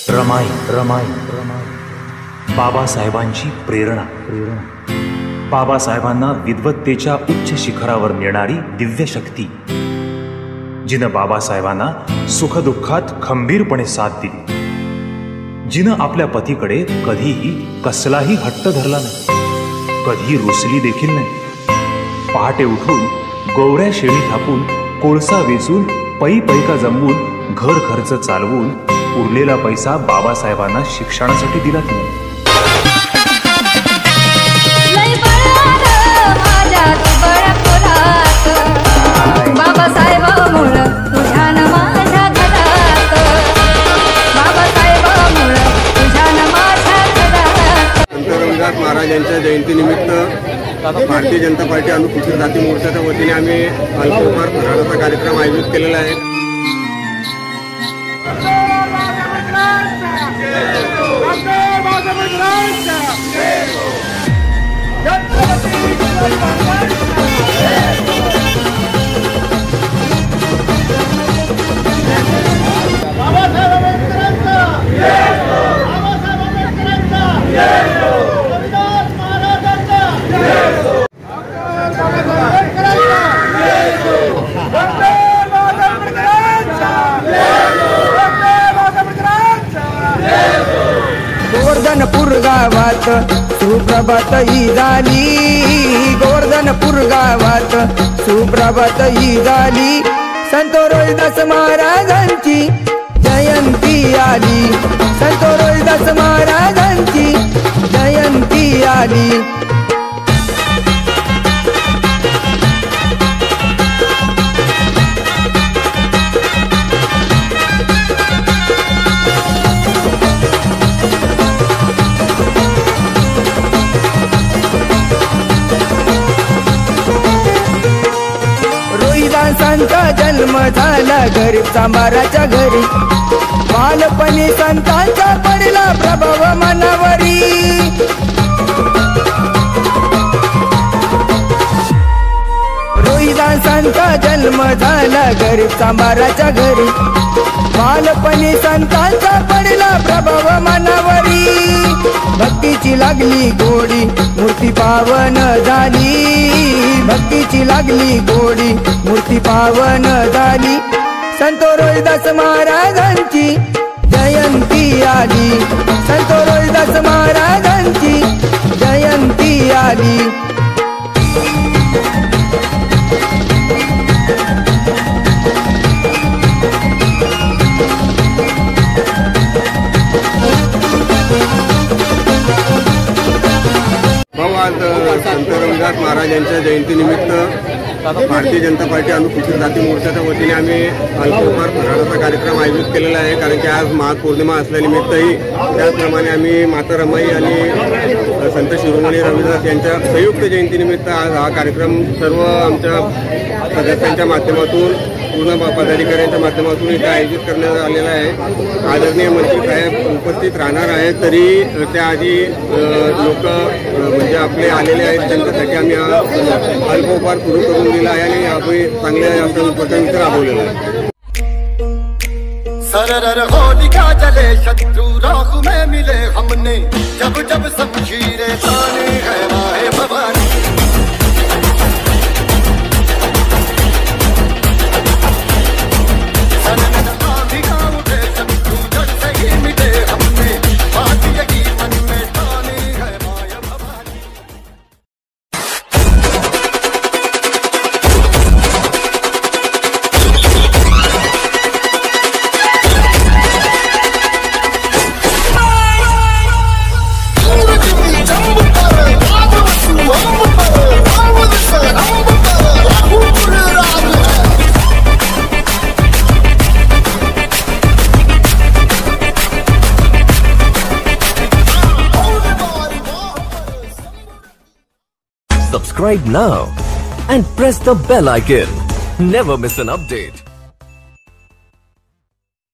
रमाई रमाई बाबासाहेबांची प्रेरणा बाबासाहेबांना विद्वत्तेच्या उच्च शिखरावर नेणारी दिव्य शक्ती, जिनं बाबासाहेबांना सुखदुःखात खंबीरपणे साथ दिली, जिनं आपल्या पतीकडे कधीही कसलाही हट्ट धरला नाही, कधी रुसली देखील नाही। पहाटे उठून गोवऱ्या शेळी थापून, कोळसा वेचून, पै पैका जमवून, घर खर्च चालवून उरलेला पैसा बाबासाहेबांना शिक्षणासाठी दिला तिने। रंगनाथ महाराज यांच्या जयंतीनिमित्त भारतीय जनता पार्टी अनुसूचित जाती मोर्चाच्या वतीने आम्ही अल्पोपहार फराळाचा कार्यक्रम आयोजित केलेला आहे। गोवर्धनपूर गावात सुप्रभात ही झाली, गोवर्धनपूर गावात सुप्रभात ही झाली, संत रोहिदास महाराजांची जयंती आली, संत रोहिदास महाराजांची जयंती आली। संतांचा जन्म झाला गरीब सांबाराच्या घरी, बालपणी संतांचा पडला प्रभाव मनावरी, रोहिदासांचा जन्म झाला गरीब सांबाराच्या घरी, बालपणी संतांचा पडला प्रभाव मनावरी, भक्तीची लागली गोडी मूर्ती पावन झाली, भक्तीची लागली गोडी मूर्ती पावन झाली, संत रोहिदास महाराजांची जयंती आली, संत रोहिदास महाराजांची जयंती आली। संत रंगनाथ महाराज यांच्या जयंतीनिमित्त भारतीय जनता पार्टी अनुसूचित जाती मोर्चाच्या वतीने आम्ही अल्पोपहार फराळाचा कार्यक्रम आयोजित केलेला आहे। कारण की आज महापौर्णिमा असल्यानिमित्तही त्याचप्रमाणे आम्ही माता रमाई आणि संत शिरोमणी रविदास यांच्या संयुक्त जयंतीनिमित्त आज हा कार्यक्रम सर्व आमच्या सदस्यांच्या माध्यमातून, पूर्ण पदाधिकाऱ्यांच्या माध्यमातून इथे आयोजित करण्यात आलेला आहे। आदरणीय मंत्री साहेब उपस्थित राहणार आहेत, तरी त्याआधी लोक म्हणजे आपले आलेले आहेत त्यांच्यासाठी आम्ही हा अल्पोपहार सुरू करून दिला आहे आणि आम्ही चांगल्या असं उपक्रम इथे राबवलेला आहे। सरर होलिका जले शत्रु राख में मिले हमने, जब जब शमशीरें ताने है माए Bhavani, Subscribe now and press the bell icon. Never miss an update.